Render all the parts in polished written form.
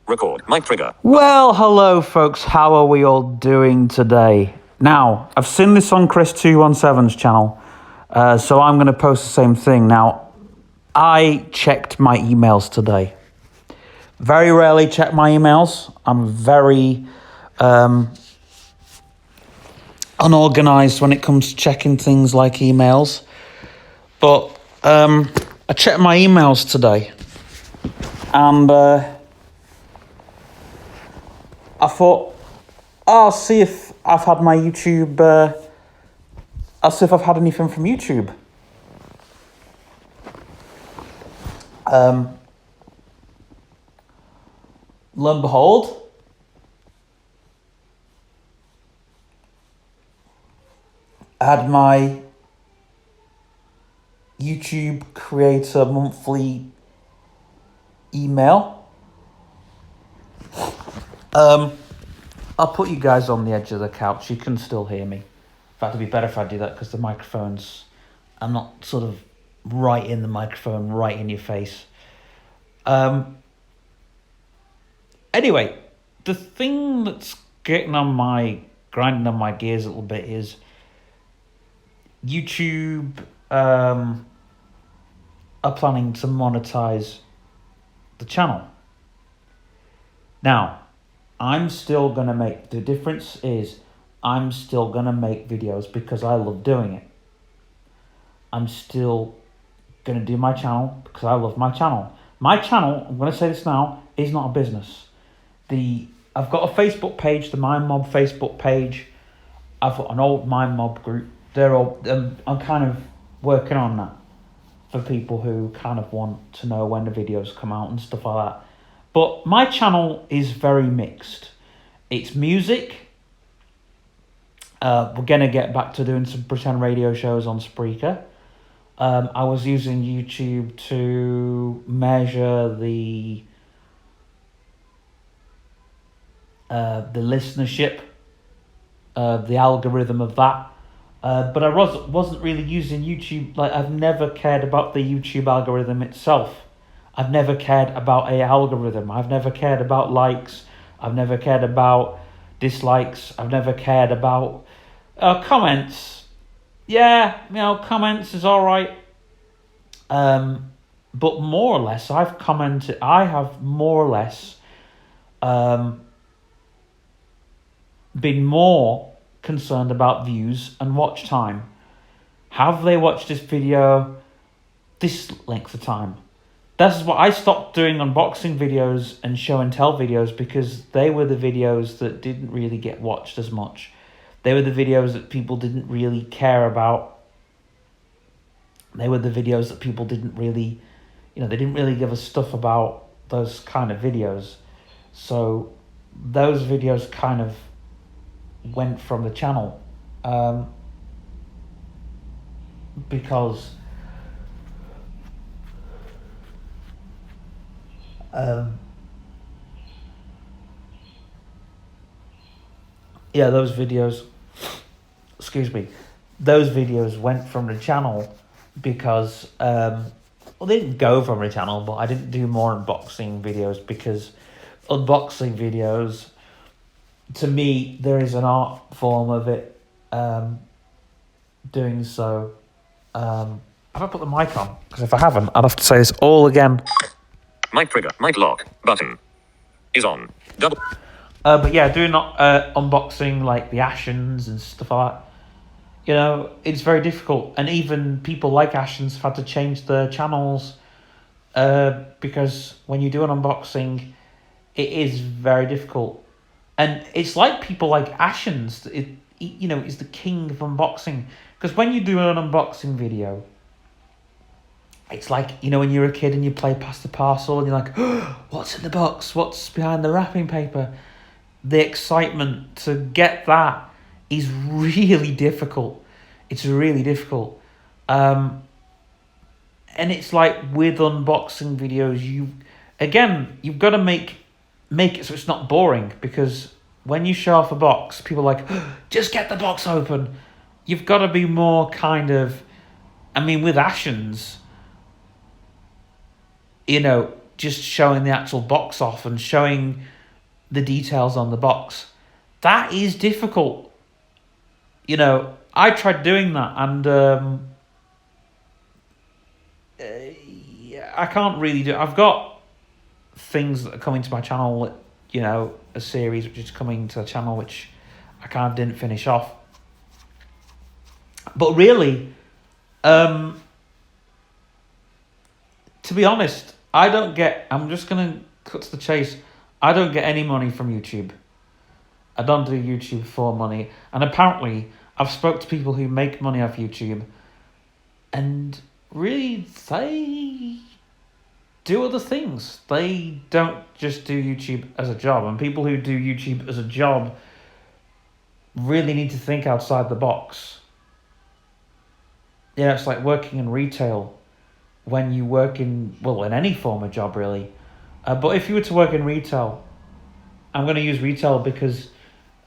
Record. Mic trigger. Well, hello folks, how are we all doing today? Now, I've seen this on Chris217's channel, so I'm going to post the same thing. Now, I checked my emails today. Very rarely check my emails. I'm very unorganized when it comes to checking things like emails. But I checked my emails today, and I thought, I'll see if I've had my YouTube, I'll see if I've had anything from YouTube. Lo and behold, I had my YouTube Creator Monthly email. I'll put you guys on the edge of the couch. You can still hear me. In fact, it'd be better if I do that because the microphone's... I'm not sort of right in the microphone, right in your face. Anyway, the thing that's grinding on my gears a little bit is YouTube are planning to monetize the channel. Now, I'm still going to make... The difference is I'm still going to make videos because I love doing it. I'm still going to do my channel because I love my channel. My channel, I'm going to say this now, is not a business. I've got a Facebook page, the Mind Mob Facebook page. I've got an old Mind Mob group. I'm kind of working on that for people who kind of want to know when the videos come out and stuff like that. But my channel is very mixed. It's music. We're going to get back to doing some pretend radio shows on Spreaker. I was using YouTube to measure the listenership, the algorithm of that. But I wasn't really using YouTube. Like, I've never cared about the YouTube algorithm itself. I've never cared about a algorithm. I've never cared about likes. I've never cared about dislikes. I've never cared about comments. Yeah, comments is all right. But more or less, I have more or less been more concerned about views and watch time. Have they watched this video this length of time? That's what I stopped doing unboxing videos and show and tell videos because they were the videos that didn't really get watched as much. They were the videos that people didn't really care about. They were the videos that people didn't really, they didn't really give a stuff about those kind of videos. So those videos kind of went from the channel because those videos, those videos went from the channel because, they didn't go from the channel, but I didn't do more unboxing videos because unboxing videos, to me, there is an art form of it, doing so. Have I put the mic on? Because if I haven't, I'll have to say this all again. Mic trigger. Mic lock button is on. Double. But yeah, doing unboxing like the Ashens and stuff like that, it's very difficult. And even people like Ashens have had to change their channels because when you do an unboxing, it is very difficult. And it's like people like Ashens, is the king of unboxing. Because when you do an unboxing video, it's like, when you're a kid and you play Pass the Parcel and you're like, oh, what's in the box? What's behind the wrapping paper? The excitement to get that is really difficult. It's really difficult. And it's like with unboxing videos, you've got to make it so it's not boring, because when you show off a box, people are like, oh, just get the box open. You've got to be more kind of, with Ashens, just showing the actual box off and showing the details on the box. That is difficult. You know, I tried doing that, and I can't really do. I've got things that are coming to my channel. You know, a series which is coming to the channel which I kind of didn't finish off. But really, to be honest, I don't get. I'm just gonna cut to the chase. I don't get any money from YouTube. I don't do YouTube for money, and apparently, I've spoke to people who make money off YouTube, and really, they do other things. They don't just do YouTube as a job, and people who do YouTube as a job really need to think outside the box. Yeah, it's like working in retail. When you work in any form of job, really. But if you were to work in retail, I'm going to use retail because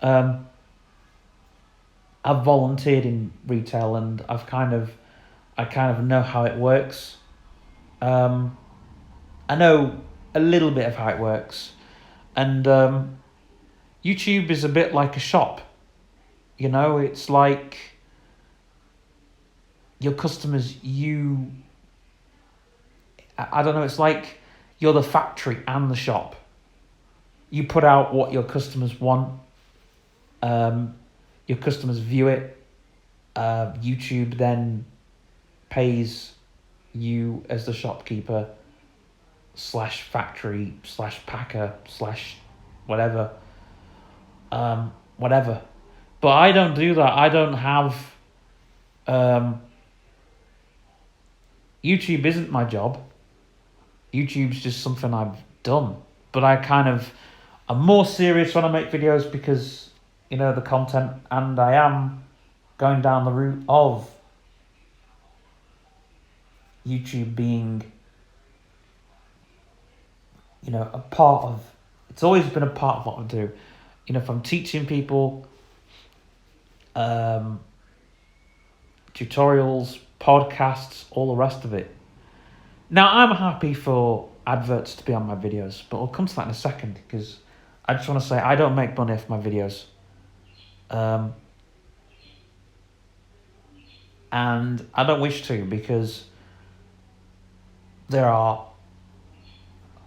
I've volunteered in retail, and I kind of know how it works. I know a little bit of how it works, and YouTube is a bit like a shop. You know, it's like your customers. I don't know. It's like you're the factory and the shop. You put out what your customers want. Your customers view it. YouTube then pays you as the shopkeeper / factory / packer / whatever. Whatever. But I don't do that. I don't have. YouTube isn't my job. YouTube's just something I've done. But I'm more serious when I make videos because, you know, the content, and I am going down the route of YouTube being, you know, it's always been a part of what I do. You know, if I'm teaching people, tutorials, podcasts, all the rest of it. Now, I'm happy for adverts to be on my videos, but I'll come to that in a second because I just want to say I don't make money off my videos. And I don't wish to because there are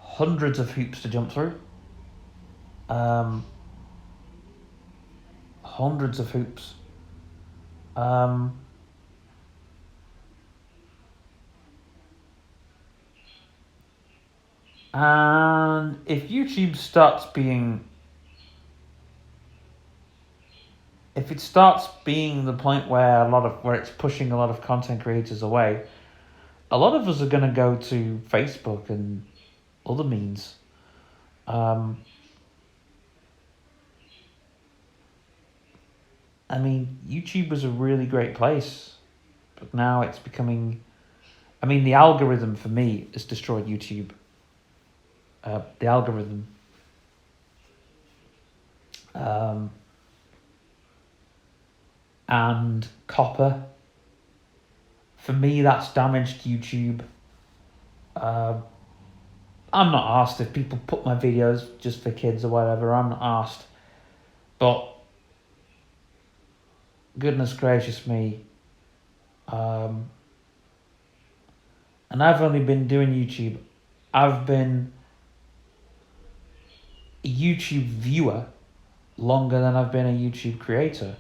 hundreds of hoops to jump through. Hundreds of hoops. And if YouTube starts being the point where it's pushing a lot of content creators away, a lot of us are going to go to Facebook and other means. I mean, YouTube was a really great place, but now it's becoming. I mean, the algorithm for me has destroyed YouTube. The algorithm. And copper. For me, that's damaged YouTube. I'm not asked if people put my videos just for kids or whatever. I'm not asked. But goodness gracious me. And I've only been doing YouTube. I've been a YouTube viewer longer than I've been a YouTube creator.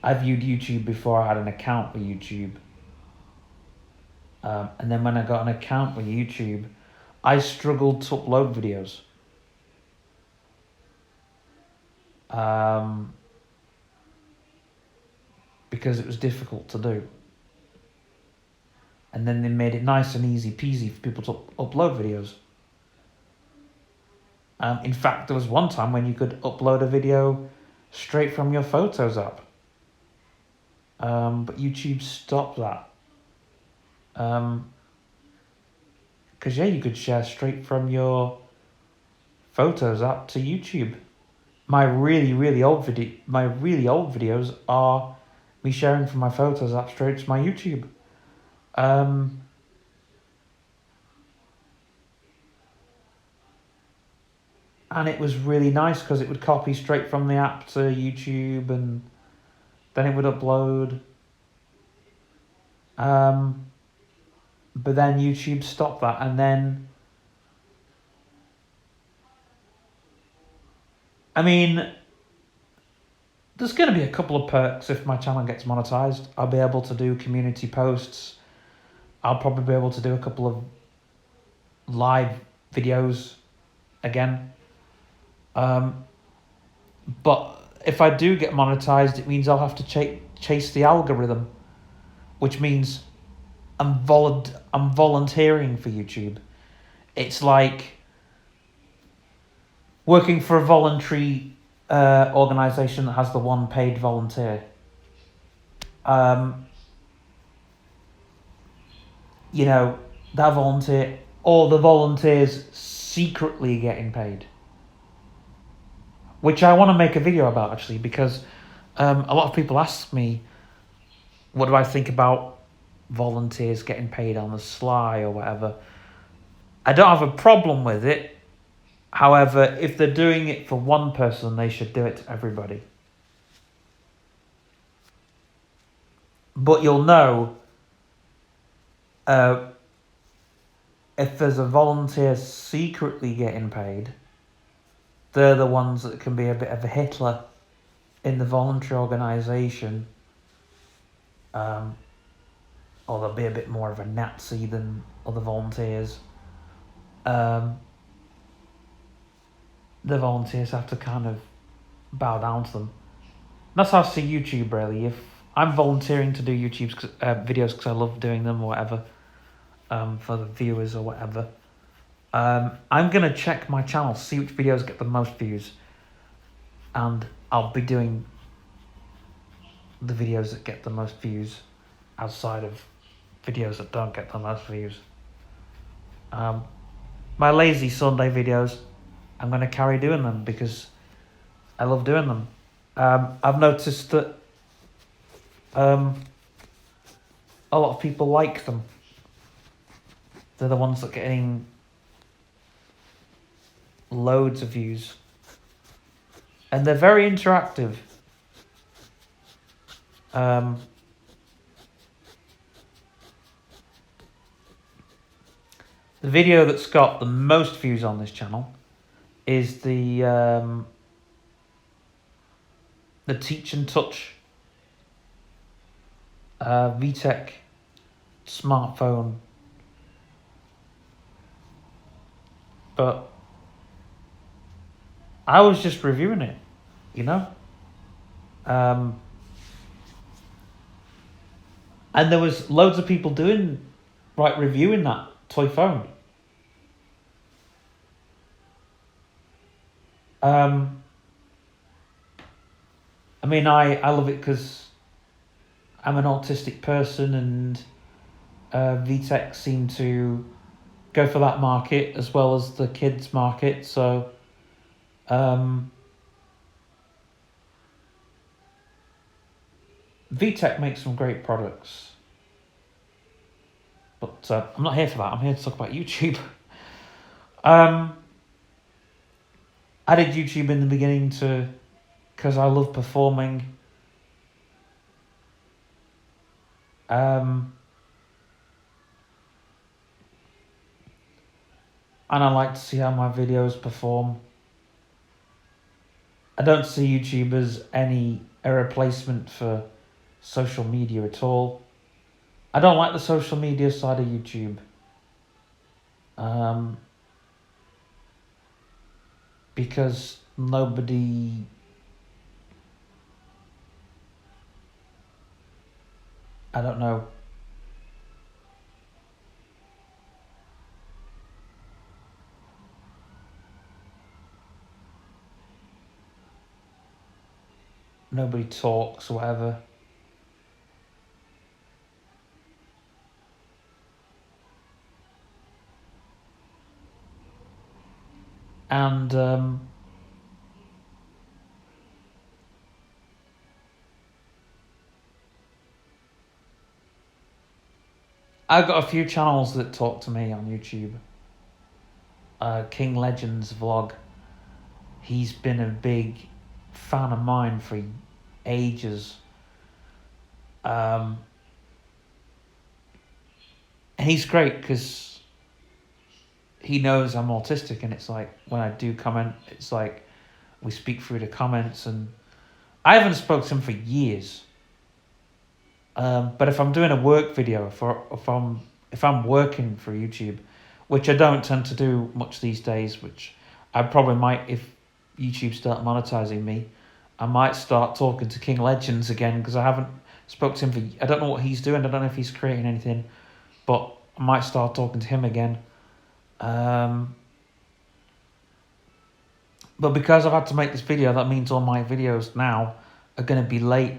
I viewed YouTube before I had an account with YouTube. And then when I got an account with YouTube, I struggled to upload videos. Because it was difficult to do. And then they made it nice and easy peasy for people to upload videos. In fact, there was one time when you could upload a video straight from your Photos app. But YouTube stopped that. Because you could share straight from your Photos app to YouTube. My really old videos are me sharing from my Photos app straight to my YouTube. And it was really nice because it would copy straight from the app to YouTube, and then it would upload. But then YouTube stopped that, and then, I mean, there's going to be a couple of perks if my channel gets monetized. I'll be able to do community posts. I'll probably be able to do a couple of live videos again. But if I do get monetized, it means I'll have to chase the algorithm, which means I'm volunteering for YouTube. It's like working for a voluntary organisation that has the one paid volunteer. You know, that volunteer, or the volunteers secretly getting paid. Which I want to make a video about, actually, because a lot of people ask me, what do I think about volunteers getting paid on the sly or whatever. I don't have a problem with it. However, if they're doing it for one person, they should do it to everybody. But you'll know if there's a volunteer secretly getting paid, they're the ones that can be a bit of a Hitler in the voluntary organisation. Or they'll be a bit more of a Nazi than other volunteers. The volunteers have to kind of bow down to them. That's how I see YouTube, really. If I'm volunteering to do YouTube videos because I love doing them or whatever, for the viewers or whatever, I'm going to check my channel, see which videos get the most views, and I'll be doing the videos that get the most views outside of videos that don't get the most views. My lazy Sunday videos, I'm going to carry doing them because I love doing them. I've noticed that a lot of people like them. They're the ones that are getting loads of views. And they're very interactive. The video that's got the most views on this channel is the Teach and Touch VTech smartphone. But I was just reviewing it, you know? And there was loads of people reviewing that toy phone. I mean, I love it because I'm an autistic person, and VTech seem to go for that market as well as the kids market. So VTech makes some great products. But I'm not here for that. I'm here to talk about YouTube. I did YouTube in the beginning because I love performing. And I like to see how my videos perform. I don't see YouTube as a replacement for social media at all. I don't like the social media side of YouTube. Because nobody nobody talks or whatever. And I've got a few channels that talk to me on YouTube. King Legends vlog. He's been a big fan of mine for ages. And he's great because he knows I'm autistic, and it's like when I do comment, it's like we speak through the comments, and I haven't spoken to him for years. But if I'm doing a work video, if I'm working for YouTube, which I don't tend to do much these days, which I probably might if YouTube start monetizing me, I might start talking to King Legends again because I haven't spoke to him for. I don't know what he's doing. I don't know if he's creating anything, but I might start talking to him again. But because I've had to make this video, that means all my videos now are going to be late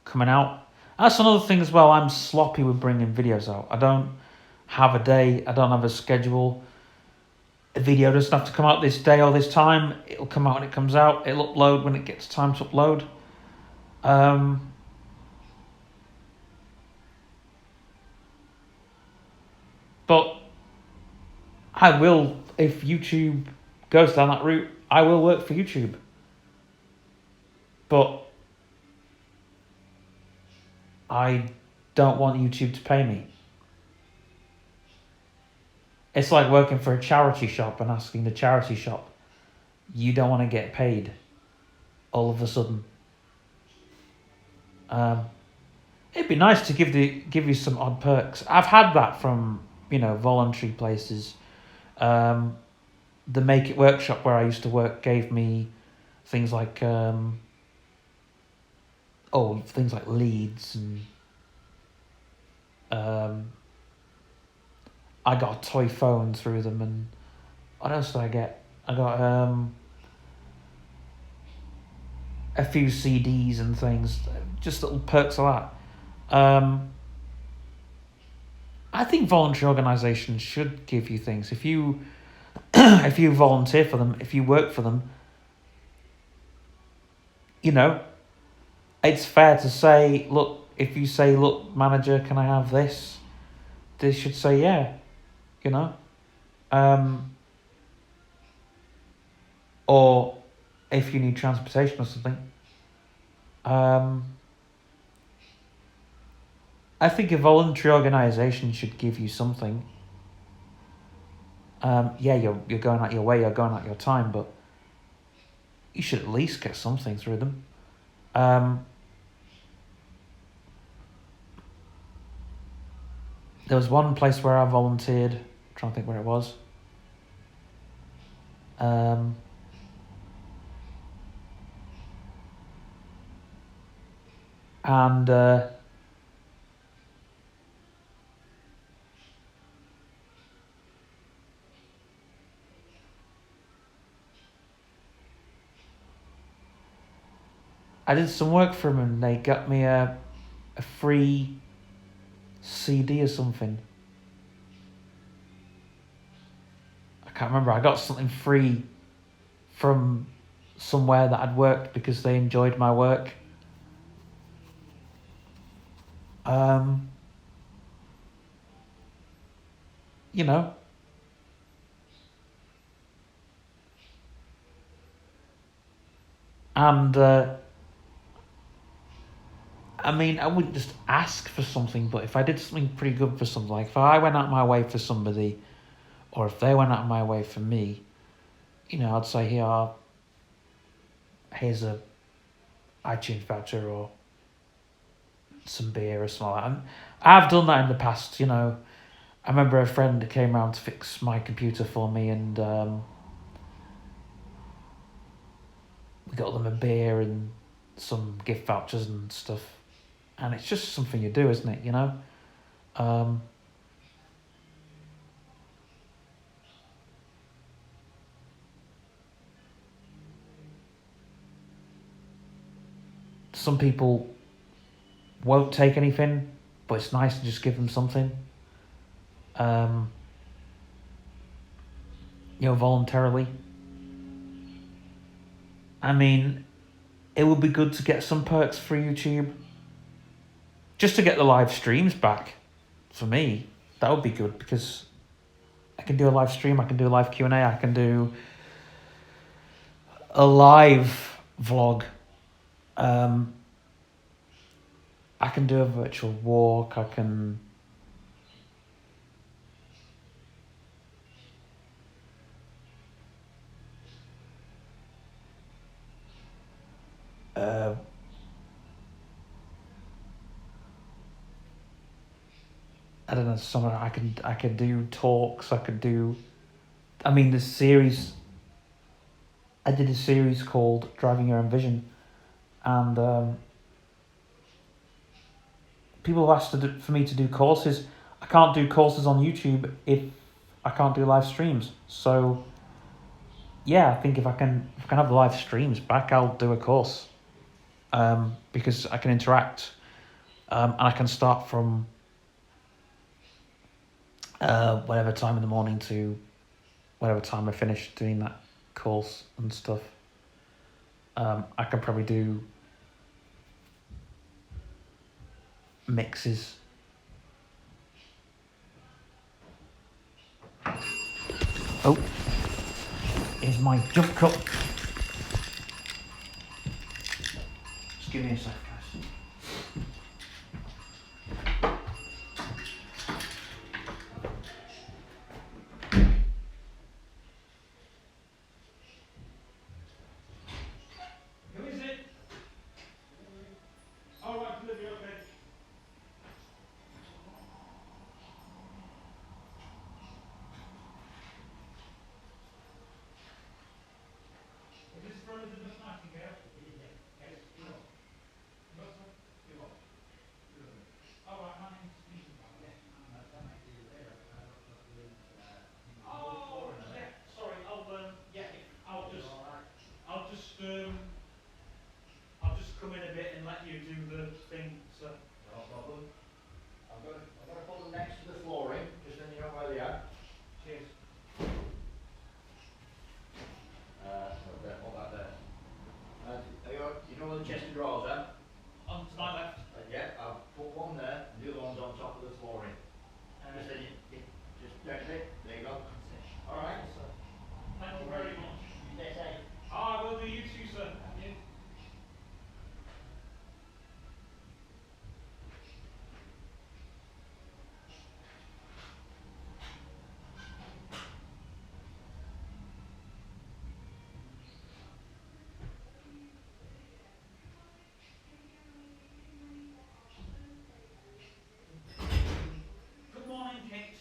coming out. That's another thing as well. I'm sloppy with bringing videos out. I don't have a day. I don't have a schedule. A video doesn't have to come out this day or this time. It'll come out when it comes out. It'll upload when it gets time to upload. But I will, if YouTube goes down that route, I will work for YouTube. But I don't want YouTube to pay me. It's like working for a charity shop and asking the charity shop, you don't want to get paid all of a sudden. It'd be nice to give you some odd perks. I've had that from, voluntary places. The Make It Workshop where I used to work gave me things like things like leads, and I got a toy phone through them, and what else did I get? I got a few CDs and things, just little perks of that. I think voluntary organisations should give you things. If you if you volunteer for them, if you work for them, it's fair to say, look, if you say, look, manager, can I have this? They should say, yeah, or if you need transportation or something. I think a voluntary organisation should give you something. You're going out your way, you're going out your time, but you should at least get something through them. There was one place where I volunteered. I'm trying to think where it was. And I did some work for them, and they got me a free CD or something. I can't remember. I got something free from somewhere that I'd worked because they enjoyed my work. And I wouldn't just ask for something, but if I did something pretty good for something, like if I went out my way for somebody, or if they went out my way for me, I'd say, here's a iTunes voucher or some beer or something like that. And I've done that in the past, I remember a friend came around to fix my computer for me, and we got them a beer and some gift vouchers and stuff. And it's just something you do, isn't it, Some people won't take anything, but it's nice to just give them something. Voluntarily. It would be good to get some perks for YouTube. Just to get the live streams back, for me, that would be good, because I can do a live stream, I can do a live Q&A, I can do a live vlog. I can do a virtual walk. I can. I don't know. Somewhere I could do talks. I could do. I mean, this series. I did a series called Driving Your Own Vision, and people have asked for me to do courses. I can't do courses on YouTube if I can't do live streams. So yeah, I think if I can have the live streams back, I'll do a course, because I can interact, and I can start from whatever time in the morning to whatever time I finish doing that course and stuff. I can probably do mixes. Oh, here's my jump cut. Just give me a sec, guys. Who is it? Oh, right, delivery, okay. Is this for Elizabeth Nightingale? Yes. What's that? Oh, right, my name's Stephen. Oh, yeah, sorry, I'll just come in a bit and let you do the thing, so. No problem. I'm gonna put them next to the flooring, just then you know where they are. Cheers. Okay, hold that there. You know where the chest of drawers are? On to my left. Yeah, I've put one there, and the other one's on top of the flooring. Just then just turn it, there you go. Alright. Thank you very much. You stay safe. I will do you too, sir. Thank you. Good morning, Kate.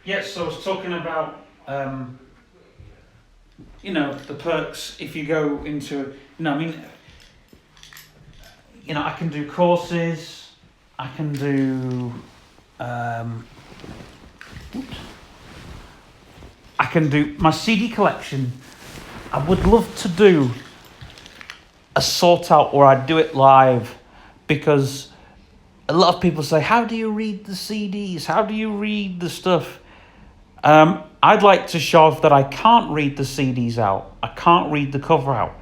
Yes, so I was talking about, the perks if you go into, I can do courses, I can do, I can do my CD collection. I would love to do a sort out where I do it live, because a lot of people say, how do you read the CDs? How do you read the stuff? I'd like to show off that I can't read the CDs out. I can't read the cover out.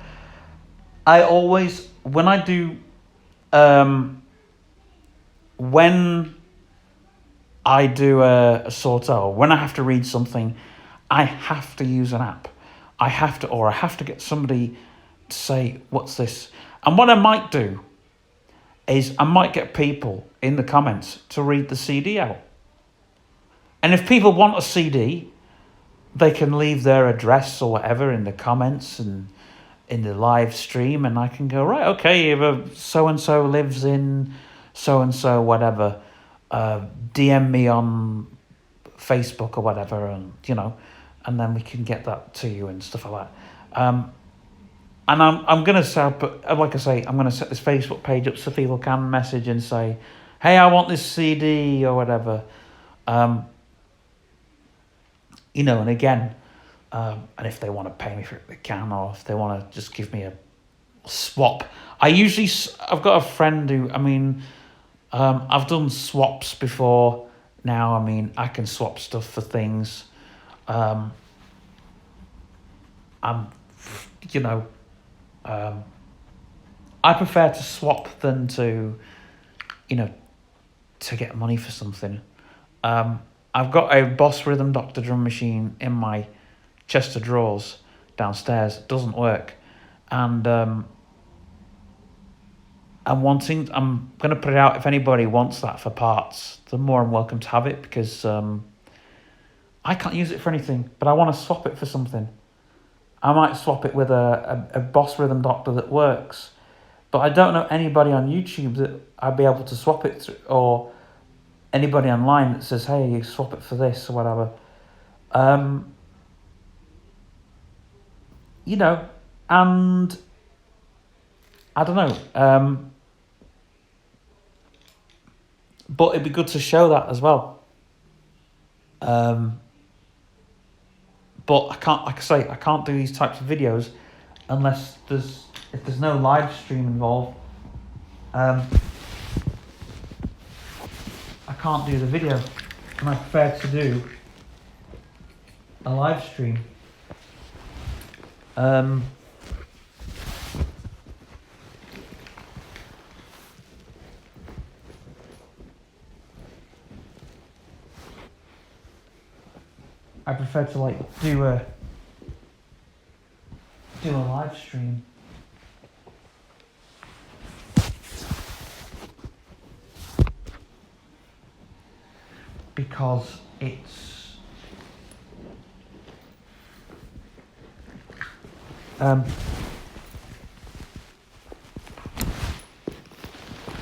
I always, when I do, when I do a sort out, when I have to read something, I have to use an app. I have to get somebody to say, what's this? And what I might do is I might get people in the comments to read the CD out. And if people want a CD, they can leave their address or whatever in the comments and in the live stream, and I can go, right, okay, if so-and-so lives in so-and-so, whatever, DM me on Facebook or whatever, and, and then we can get that to you and stuff like that. And I'm going to set up, like I say, I'm going to set this Facebook page up so people can message and say, hey, I want this CD or whatever. And again, and if they want to pay me for it, they can, or if they want to just give me a swap. I've got a friend who, I've done swaps before now. I can swap stuff for things. I prefer to swap than to get money for something. I've got a Boss Rhythm Doctor drum machine in my chest of drawers downstairs. It doesn't work, and I'm going to put it out. If anybody wants that for parts, they're more than welcome to have it, because I can't use it for anything, but I want to swap it for something. I might swap it with a Boss Rhythm Doctor that works, but I don't know anybody on YouTube that I'd be able to swap it to, or anybody online that says, hey, you swap it for this or whatever. You know, and I don't know. But it'd be good to show that as well. But I can't, like I say, I can't do these types of videos unless if there's no live stream involved. I can't do the video, and I prefer to do a live stream. I prefer to like do a live stream. Because it's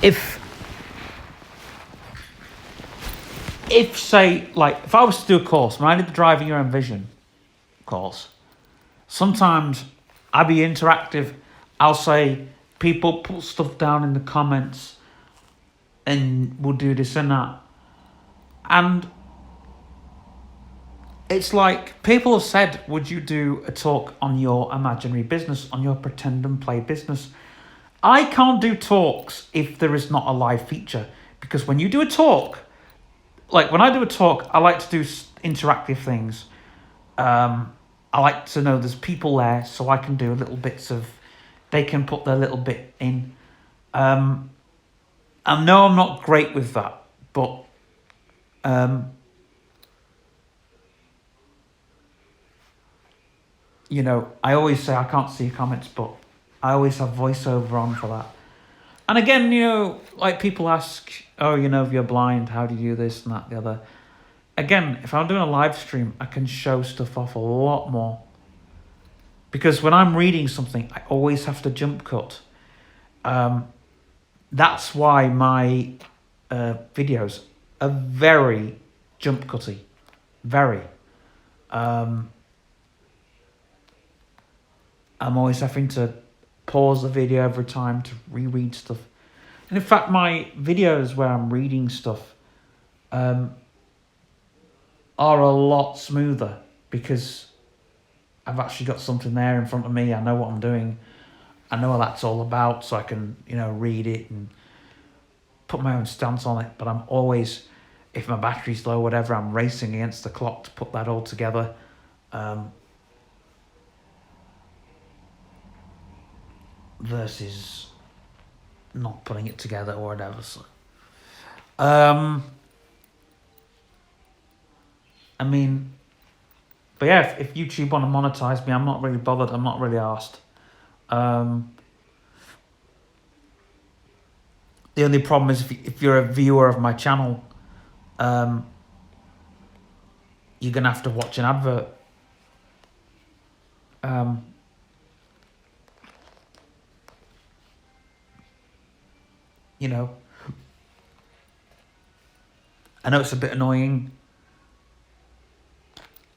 if say, like, if I was to do a course, when I did the Driving Your Own Vision course, sometimes I'd be interactive. I'll say, people put stuff down in the comments and we'll do this and that. And it's like, people have said, would you do a talk on your imaginary business, on your pretend and play business? I can't do talks if there is not a live feature, because when you do a talk, like when I do a talk, I like to do interactive things. I like to know there's people there, so I can do little bits of, they can put their little bit in. I know I'm not great with that, but you know, I always say I can't see your comments, but I always have voiceover on for that. And again, you know, like people ask, oh, you know, if you're blind, how do you do this and that, the other. Again, if I'm doing a live stream, I can show stuff off a lot more. Because when I'm reading something, I always have to jump cut. That's why my videos are very jump cutty. Very. I'm always having to pause the video every time to reread stuff. And in fact, my videos where I'm reading stuff are a lot smoother, because I've actually got something there in front of me. I know what I'm doing. I know what that's all about, so I can, you know, read it and put my own stance on it. But I'm always, if my battery's low, whatever, I'm racing against the clock to put that all together. Versus not putting it together or whatever. So, I mean, but yeah, if YouTube want to monetize me, I'm not really bothered. I'm not really asked. The only problem is if you're a viewer of my channel, you're gonna have to watch an advert. You know, I know it's a bit annoying.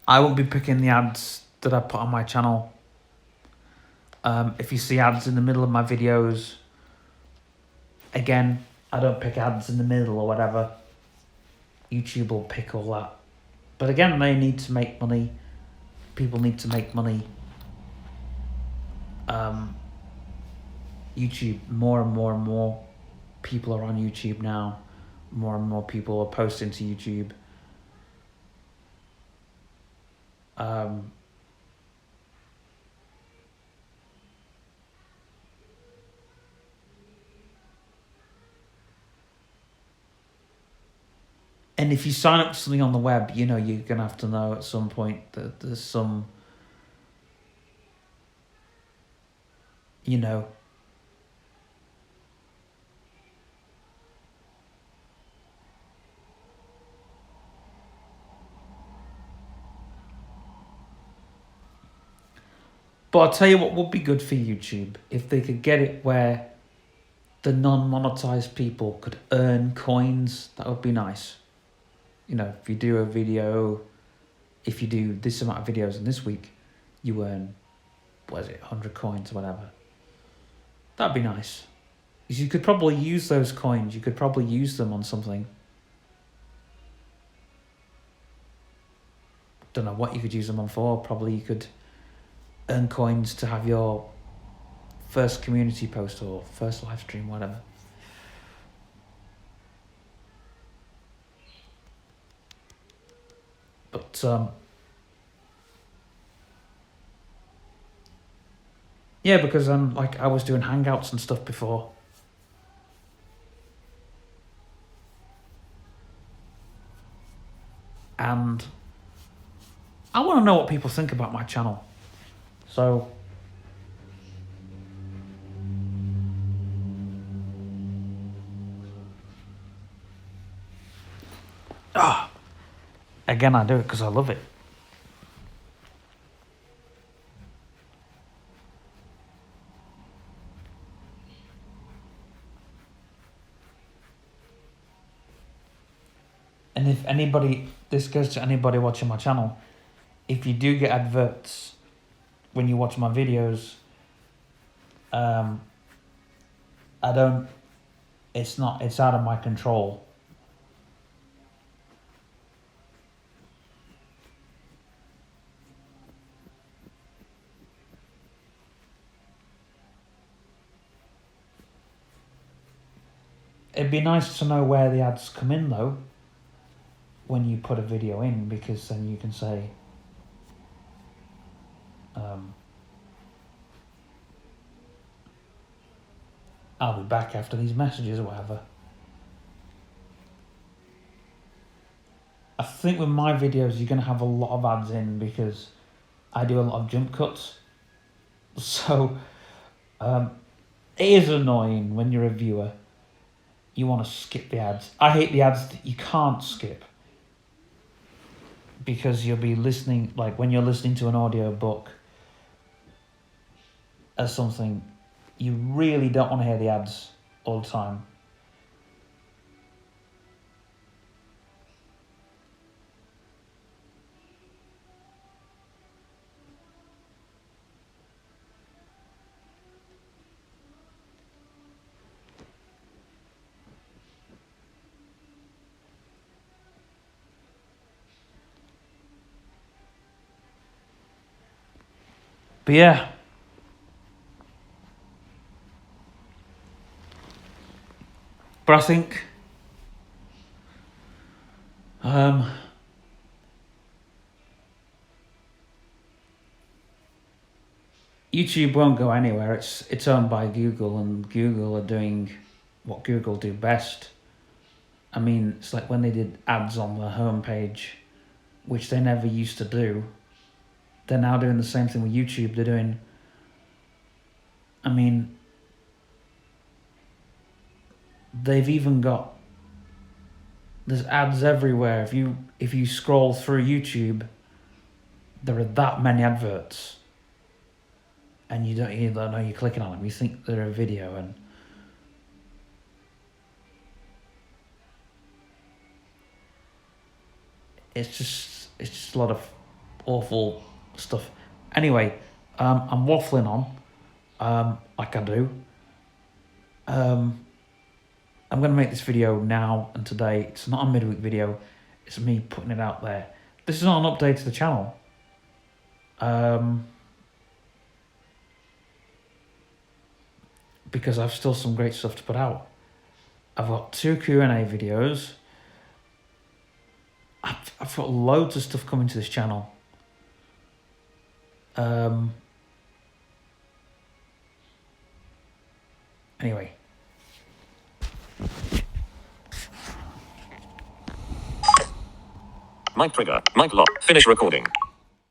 I won't be picking the ads that I put on my channel. If you see ads in the middle of my videos, again, I don't pick ads in the middle or whatever. YouTube will pick all that. But again, they need to make money. People need to make money. YouTube, more and more and more people are on YouTube now. More and more people are posting to YouTube. And if you sign up to something on the web, you know, you're going to have to know at some point that there's some, you know, but I'll tell you what would be good for YouTube, if they could get it where the non-monetized people could earn coins. That would be nice. You know, if you do a video, if you do this amount of videos in this week, you earn, what is it, 100 coins or whatever. That'd be nice. Because you could probably use those coins. You could probably use them on something. Don't know what you could use them on for. Probably you could earn coins to have your first community post or first live stream, whatever. But yeah, because like I was doing hangouts and stuff before. And I want to know what people think about my channel. So again, I do it because I love it. And if anybody, this goes to anybody watching my channel, if you do get adverts when you watch my videos, it's out of my control. It'd be nice to know where the ads come in though, when you put a video in, because then you can say, I'll be back after these messages or whatever. I think with my videos you're going to have a lot of ads in because I do a lot of jump cuts. So it is annoying when you're a viewer. You want to skip the ads. I hate the ads that you can't skip. Because you'll be listening, like when you're listening to an audio book or something, you really don't want to hear the ads all the time. But yeah. But I think YouTube won't go anywhere. It's owned by Google, and Google are doing what Google do best. I mean, it's like when they did ads on the homepage, which they never used to do. They're now doing the same thing with YouTube. They're doing, I mean, they've even got, there's ads everywhere. If you scroll through YouTube, there are that many adverts, and you don't know you're clicking on them. You think they're a video, and it's just a lot of awful stuff. Anyway, I'm waffling on, like I do. I'm going to make this video now and today. It's not a midweek video. It's me putting it out there. This is not an update to the channel. Because I've still some great stuff to put out. I've got 2 Q&A videos. I've got loads of stuff coming to this channel. Anyway. Mic trigger. Mic lock. Finish recording.